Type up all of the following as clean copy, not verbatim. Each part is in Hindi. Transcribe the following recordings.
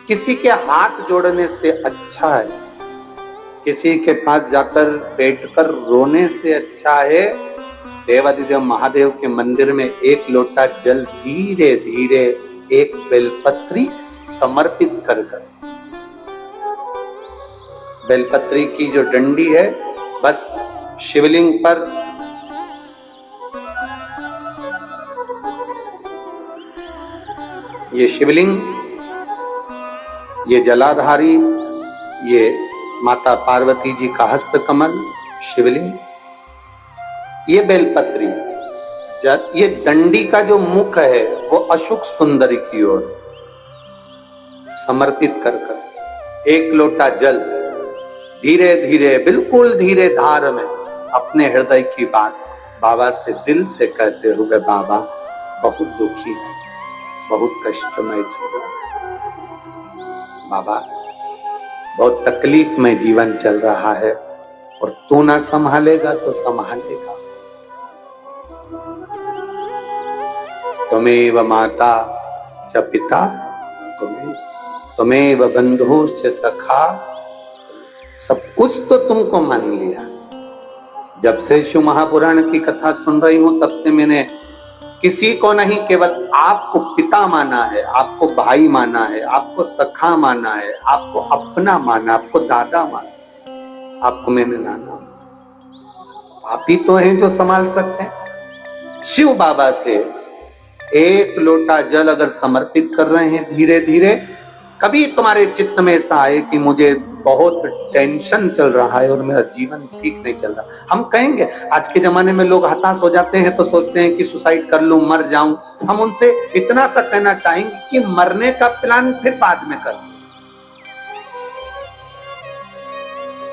किसी के हाथ जोड़ने से अच्छा है, किसी के पास जाकर बैठकर रोने से अच्छा है देवाधिदेव महादेव के मंदिर में एक लोटा जल धीरे धीरे एक बेलपत्री समर्पित कर बेलपत्री की जो डंडी है बस शिवलिंग पर ये शिवलिंग, ये जलाधारी, ये माता पार्वती जी का हस्तकमल शिवलिंग, ये बेलपत्री, ये दंडी का जो मुख है वो अशुक सुंदरी की ओर समर्पित कर एक लोटा जल धीरे धीरे बिल्कुल धीरे धार में अपने हृदय की बात बाबा से दिल से कहते हुए, बाबा बहुत दुखी है, बहुत कष्टमय चल रहा, बाबा बहुत तकलीफ में जीवन चल रहा है और तू ना संभालेगा तो संभालेगा। तुमेव माता च पिता तुमेव बंधु च सखा, सब कुछ तो तुमको मान लिया। जब से शिव महापुराण की कथा सुन रही हूं तब से मैंने किसी को नहीं, केवल आपको पिता माना है, आपको भाई माना है, आपको सखा माना है, आपको अपना माना, आपको दादा माना, आपको मैंने नाना। आप ही तो हैं जो संभाल सकते हैं। शिव बाबा से एक लोटा जल अगर समर्पित कर रहे हैं धीरे धीरे, कभी तुम्हारे चित्त में ऐसा आए कि मुझे बहुत टेंशन चल रहा है और मेरा जीवन ठीक नहीं चल रहा, हम कहेंगे, आज के जमाने में लोग हताश हो जाते हैं तो सोचते हैं कि सुसाइड कर लूं, मर जाऊं। हम उनसे इतना सा कहना चाहेंगे कि मरने का प्लान फिर बाद में कर।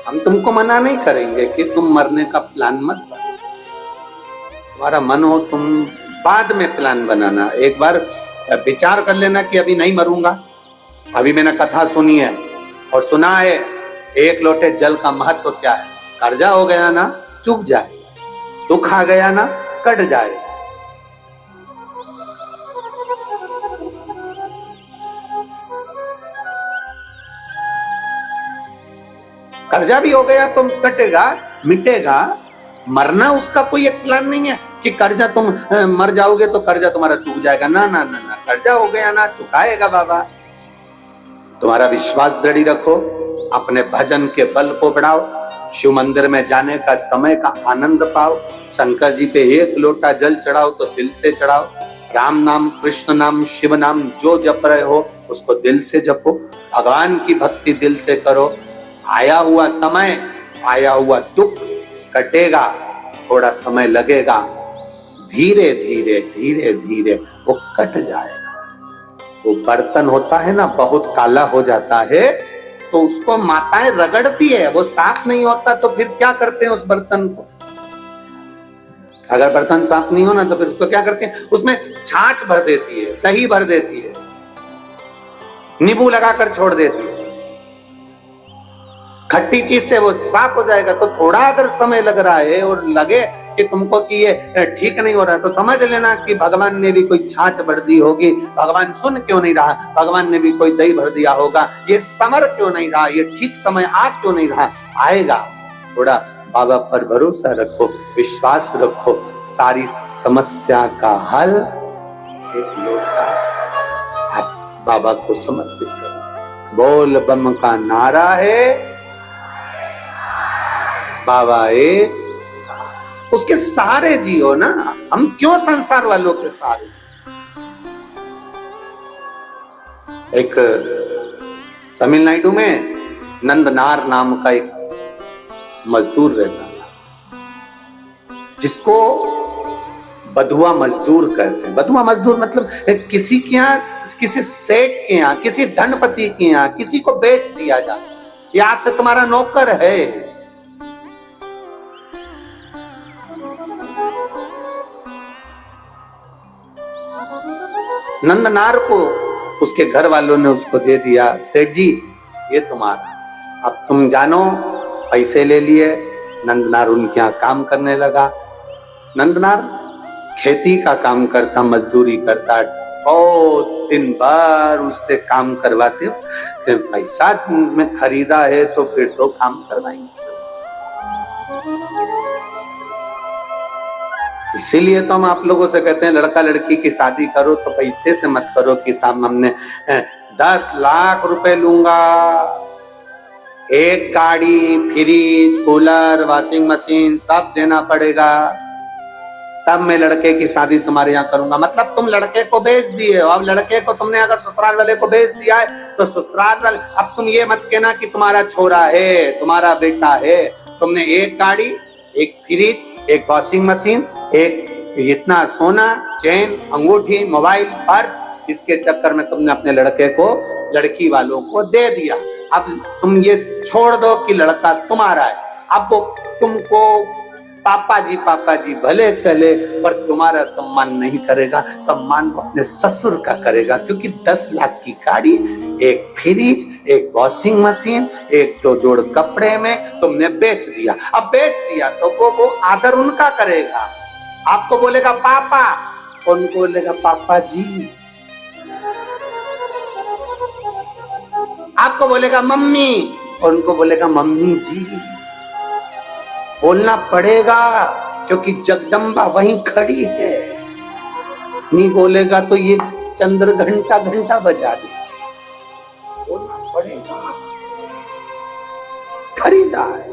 हम तुमको मना नहीं करेंगे कि तुम मरने का प्लान मत बनाओ, तुम्हारा मन हो तुम बाद में प्लान बनाना। एक बार विचार कर लेना कि अभी नहीं मरूंगा। अभी मैंने कथा सुनी है और सुना है एक लोटे जल का महत्व क्या है। कर्जा हो गया ना चुक जाए, दुख आ गया ना कट जाए। कर्जा भी हो गया तो कटेगा, मिटेगा। मरना उसका कोई एक प्लान नहीं है कि कर्जा तुम मर जाओगे तो कर्जा तुम्हारा चुक जाएगा। ना ना ना ना, कर्जा हो गया ना चुकाएगा बाबा। तुम्हारा विश्वास दृढ़ रखो, अपने भजन के बल को बढ़ाओ, शिव मंदिर में जाने का समय का आनंद पाओ, शंकर जी पे एक लोटा जल चढ़ाओ तो दिल से चढ़ाओ। राम नाम, कृष्ण नाम, शिव नाम जो जप रहे हो उसको दिल से जपो, भगवान की भक्ति दिल से करो। आया हुआ समय, आया हुआ दुख कटेगा, थोड़ा समय लगेगा, धीरे धीरे धीरे धीरे वो कट जाएगा। वो बर्तन होता है ना बहुत काला हो जाता है तो उसको माताएं रगड़ती है, वो साफ नहीं होता तो फिर क्या करते हैं उस बर्तन को। अगर बर्तन साफ नहीं हो ना तो फिर उसको क्या करते हैं, उसमें छाछ भर देती है, दही भर देती है, नींबू लगाकर छोड़ देती है, खट्टी चीज से वो साफ हो जाएगा। तो थोड़ा अगर समय लग रहा है और लगे कि तुमको कि ये ठीक नहीं हो रहा तो समझ लेना कि भगवान ने भी कोई छाछ भर दी होगी। भगवान सुन क्यों नहीं रहा, भगवान ने भी कोई दही भर दिया होगा। ये समर क्यों नहीं रहा, ये ठीक समय आ क्यों नहीं रहा, आएगा। थोड़ा बाबा पर भरोसा रखो, विश्वास रखो, सारी समस्या का हल एक लोटा आप बाबा को समर्पित करो। बोल बम का नारा है, बाबा एक, उसके सहारे जियो ना। हम क्यों संसार वालों के सहारे। एक तमिलनाडु में नंदनार नाम का एक मजदूर रहता था जिसको बधुआ मजदूर कहते हैं। बधुआ मजदूर मतलब किसी के यहाँ, किसी सेठ के यहाँ, किसी धनपति के यहाँ किसी को बेच दिया जाता, यहाँ से तुम्हारा नौकर है। नंदनार को उसके घर वालों ने उसको दे दिया, सेठ जी ये तुम्हारा, अब तुम जानो। पैसे ले लिए, नंदनार उनके यहाँ काम करने लगा। नंदनार खेती का काम करता, मजदूरी करता, बहुत दिन भर उससे काम करवाते हो, फिर पैसा में खरीदा है तो फिर तो काम करवाएंगे। इसीलिए तो हम आप लोगों से कहते हैं लड़का लड़की की शादी करो तो पैसे से मत करो कि साहब हमने 10 लाख रुपए लूंगा, एक गाड़ी, फ्रिज, कूलर, वॉशिंग मशीन सब देना पड़ेगा, तब मैं लड़के की शादी तुम्हारे यहाँ करूंगा। मतलब तुम लड़के को बेच दिए हो। अब लड़के को तुमने अगर ससुराल वाले को बेच दिया है तो ससुराल वाले, अब तुम ये मत कहना कि तुम्हारा छोरा है, तुम्हारा बेटा है। तुमने एक गाड़ी, एक फ्रिज, एक वॉशिंग मशीन, एक इतना सोना, चेन, अंगूठी, मोबाइल, पर्स, इसके चक्कर में तुमने अपने लड़के को लड़की वालों को दे दिया। अब तुम ये छोड़ दो कि लड़का तुम्हारा है। अब वो तुमको पापा जी भले कहले, पर तुम्हारा सम्मान नहीं करेगा, सम्मान वो अपने ससुर का करेगा। क्योंकि 10 लाख की गाड़ी, एक फ्रिज, एक वॉशिंग मशीन, एक 2 जोड़ कपड़े में तुमने बेच दिया। अब बेच दिया तो वो आदर उनका करेगा। आपको बोलेगा पापा, उनको बोलेगा पापा जी। आपको बोलेगा मम्मी, उनको बोलेगा मम्मी जी। बोलना पड़ेगा क्योंकि जगदम्बा वहीं खड़ी है। नहीं बोलेगा तो ये चंद्र घंटा घंटा बजा दे। बोलना पड़ेगा, खरीदा है।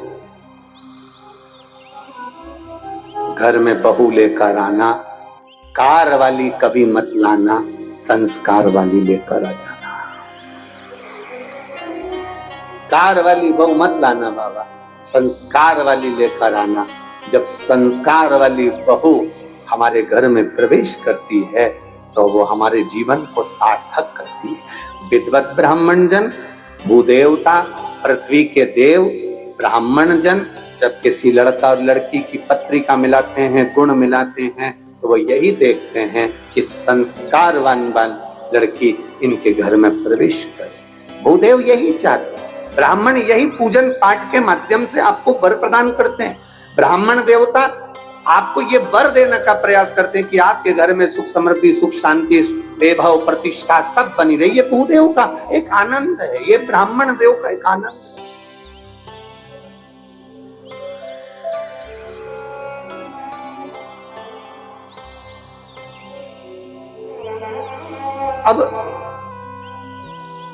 घर में बहू लेकर आना, कार वाली कभी मत लाना, संस्कार वाली लेकर आ जाना। कार वाली बहू मत लाना बाबा, संस्कार वाली लेकर आना। जब संस्कार वाली बहू हमारे घर में प्रवेश करती है तो वो हमारे जीवन को सार्थक करती है। विद्वत ब्राह्मण जन, भूदेवता, पृथ्वी के देव, ब्राह्मण जन जब किसी लड़का और लड़की की पत्रिका मिलाते हैं, गुण मिलाते हैं, तो वो यही देखते हैं कि संस्कारवान लड़की इनके घर में प्रवेश करे। भूदेव यही चाहते हैं। ब्राह्मण यही पूजन पाठ के माध्यम से आपको वर प्रदान करते हैं। ब्राह्मण देवता आपको ये वर देने का प्रयास करते हैं कि आपके घर में सुख समृद्धि, सुख शांति, वैभव, प्रतिष्ठा सब बनी रही। ये भूदेव का एक आनंद है, ये ब्राह्मण देव का एक आनंद है। अब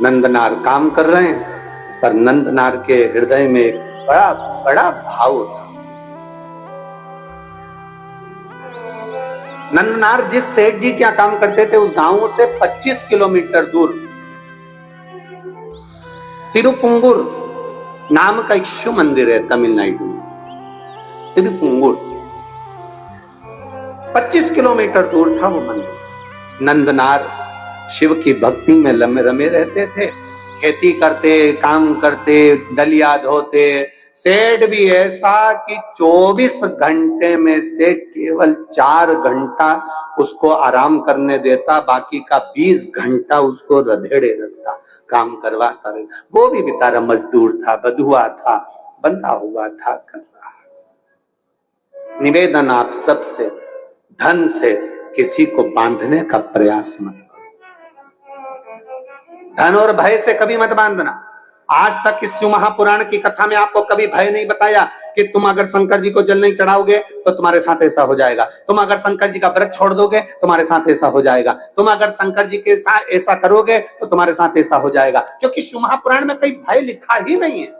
नंदनार काम कर रहे हैं, पर नंदनार के हृदय में एक बड़ा बड़ा भाव था। नंदनार जिस सेठ जी क्या काम करते थे उस गांव से 25 किलोमीटर दूर तिरुपुंगुर नाम का एक शिव मंदिर है तमिलनाडु में। तिरुपुंगुर 25 किलोमीटर दूर था वो मंदिर। नंदनार शिव की भक्ति में रमे रहते थे, खेती करते, काम करते, डलिया धोते। सेठ भी ऐसा कि 24 घंटे में से केवल 4 घंटा उसको आराम करने देता, बाकी का 20 घंटा उसको रधेड़े रखता, काम करवाता रहे। वो भी बेचारा मजदूर था, बधुआ था, बंधा हुआ था, कर रहा। निवेदन आप सबसे, धन से किसी को बांधने का प्रयास मत, धन और भय से कभी मत बांधना। आज तक इस शिव महापुराण की कथा में आपको कभी भय नहीं बताया कि तुम अगर शंकर जी को जल नहीं चढ़ाओगे तो तुम्हारे साथ ऐसा हो जाएगा, तुम अगर शंकर जी का व्रत छोड़ दोगे तुम्हारे साथ ऐसा हो जाएगा, तुम अगर शंकर जी के साथ ऐसा करोगे तो तुम्हारे साथ ऐसा हो जाएगा। क्योंकि शिव महापुराण में कोई भय लिखा ही नहीं है।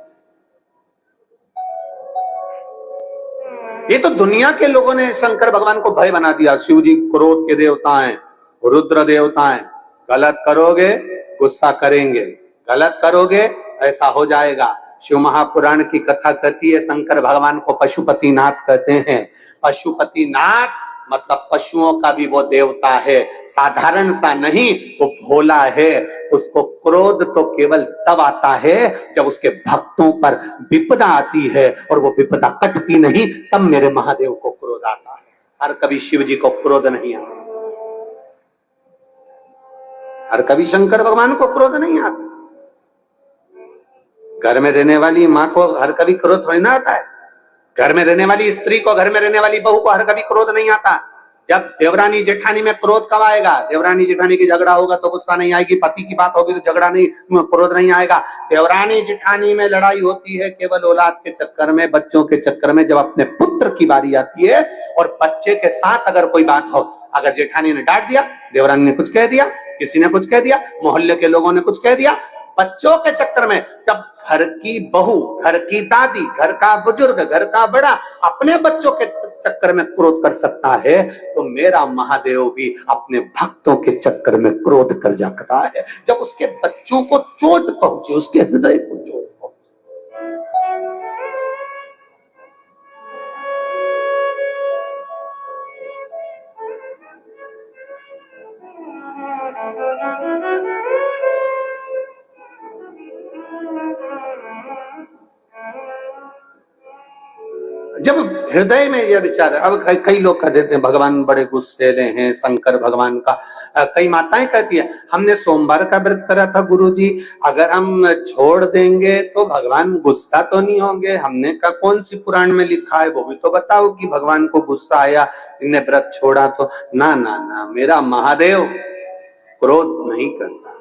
ये तो दुनिया के लोगों ने शंकर भगवान को भय बना दिया। शिव जी क्रोध के देवता हैं, रुद्र देवता हैं, गलत करोगे गुस्सा करेंगे, गलत करोगे ऐसा हो जाएगा। शिव महापुराण की कथा कहती है शंकर भगवान को पशुपतिनाथ कहते हैं। पशुपतिनाथ मतलब पशुओं का भी वो देवता है, साधारण सा नहीं, वो भोला है। उसको क्रोध तो केवल तब आता है जब उसके भक्तों पर विपदा आती है, और वो विपदा कटती नहीं, तब मेरे महादेव को क्रोध आता है। हर कभी शिव जी को क्रोध नहीं आता, हर कभी शंकर भगवान को क्रोध नहीं आता। घर में रहने वाली माँ को हर कभी क्रोध थोड़ी ना आता है। घर में रहने वाली स्त्री को, घर में रहने वाली बहू को हर कभी क्रोध नहीं आता। जब देवरानी जेठानी में क्रोध कब आएगा? देवरानी जेठानी की झगड़ा होगा तो गुस्सा नहीं आएगी, पति की बात होगी तो झगड़ा नहीं, क्रोध नहीं आएगा। देवरानी जेठानी में लड़ाई होती है केवल औलाद के चक्कर में, बच्चों के चक्कर में। जब अपने पुत्र की बारी आती है और बच्चे के साथ अगर कोई बात हो, अगर जेठानी ने डांट दिया, देवरानी ने कुछ कह दिया, किसी ने कुछ कह दिया, मोहल्ले के लोगों ने कुछ कह दिया, बच्चों के चक्कर में, जब घर की बहू, घर की दादी, घर का बुजुर्ग, घर का बड़ा अपने बच्चों के चक्कर में क्रोध कर सकता है, तो मेरा महादेव भी अपने भक्तों के चक्कर में क्रोध कर सकता है। जब उसके बच्चों को चोट पहुंचे, उसके हृदय को चोट पहुंचे। जब हृदय में यह विचार है, अब कई लोग कह देते हैं भगवान बड़े गुस्सेले हैं, शंकर भगवान का, कई माताएं कहती है हमने सोमवार का व्रत करा था गुरुजी, अगर हम छोड़ देंगे तो भगवान गुस्सा तो नहीं होंगे? हमने कहा कौन सी पुराण में लिखा है, वो भी तो बताओ कि भगवान को गुस्सा आया, इन्हें व्रत छोड़ा तो। ना ना ना, मेरा महादेव क्रोध नहीं करता,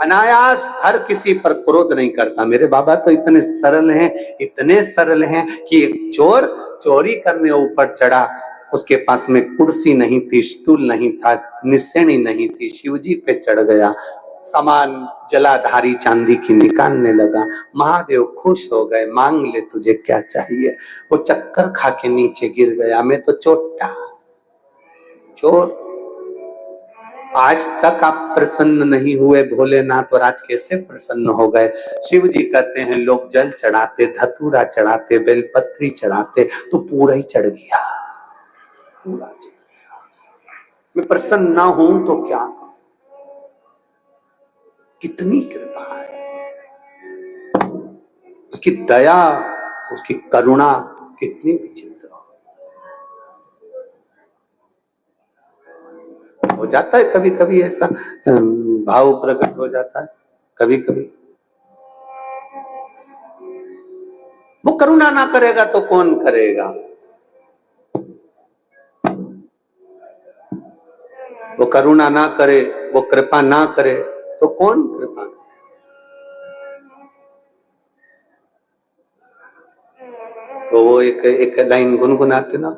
अनायास हर किसी पर क्रोध नहीं करता। मेरे बाबा तो इतने सरल हैं, इतने सरल हैं कि एक चोर चोरी करने ऊपर चढ़ा, उसके पास में कुर्सी नहीं थी, स्टूल नहीं था, निसेनी नहीं थी, शिवजी पे चढ़ गया, सामान जलाधारी चांदी की निकालने लगा, महादेव खुश हो गए, मांग ले तुझे क्या चाहिए। वो चक्कर खा के नीचे गिर गया, मैं तो चोटा चोर। आज तक आप प्रसन्न नहीं हुए भोलेनाथ, और आज कैसे प्रसन्न हो गए? शिव जी कहते हैं लोग जल चढ़ाते, धतूरा चढ़ाते, बेलपत्री चढ़ाते, तो पूरा ही चढ़ गया, पूरा चढ़ गया। मैं प्रसन्न ना हूं तो क्या? कितनी कृपा है उसकी, दया, उसकी करुणा कितनी विचित्र हो जाता है। कभी कभी ऐसा भाव प्रकट हो जाता है, कभी कभी। वो करुणा ना करेगा तो कौन करेगा? वो करुणा ना करे, वो कृपा ना करे तो कौन कृपा? तो वो एक लाइन गुनगुनाते ना,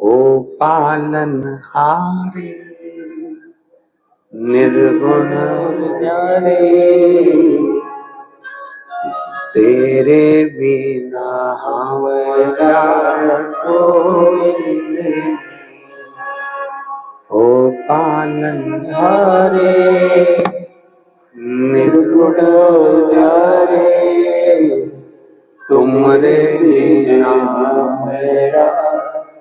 ओ पालन हारे निर्गुण प्यारे, तेरे बिना हमारा कोई नहीं। ओ पालन हारे निर्गुण प्यारे, तुमरे बिना मेरा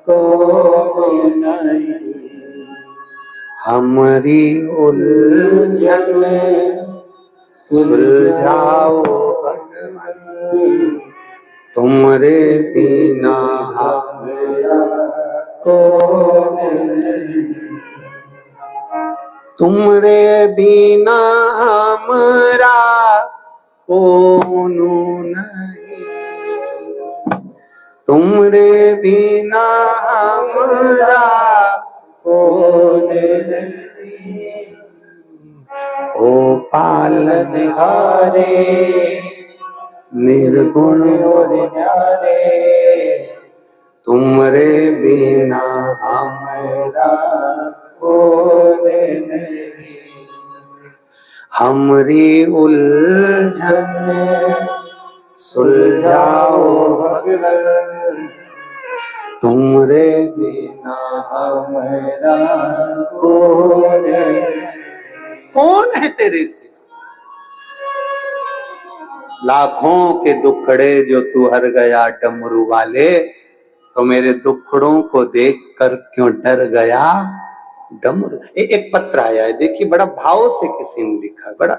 कोई नहीं। हमारी उलझन सुलझाओ भगवान, तुमरे बिना हमारा कोई नहीं। तुमरे बिना हमारा कोनो नहीं, तुमरे बिना हमारा ओ पालनहारे निर्गुण और न्यारे, तुमरे बिना हमारा कोई नहीं। हमरी उलझन सुलझाओ भगवान, तुमरे बिना हमारा कौन है तेरे से? लाखों के दुखड़े जो तू हर गया डमरू वाले, तो मेरे दुखड़ों को देखकर क्यों डर गया डमरू। एक पत्र आया है, देखिए बड़ा भाव से किसी ने लिखा, बड़ा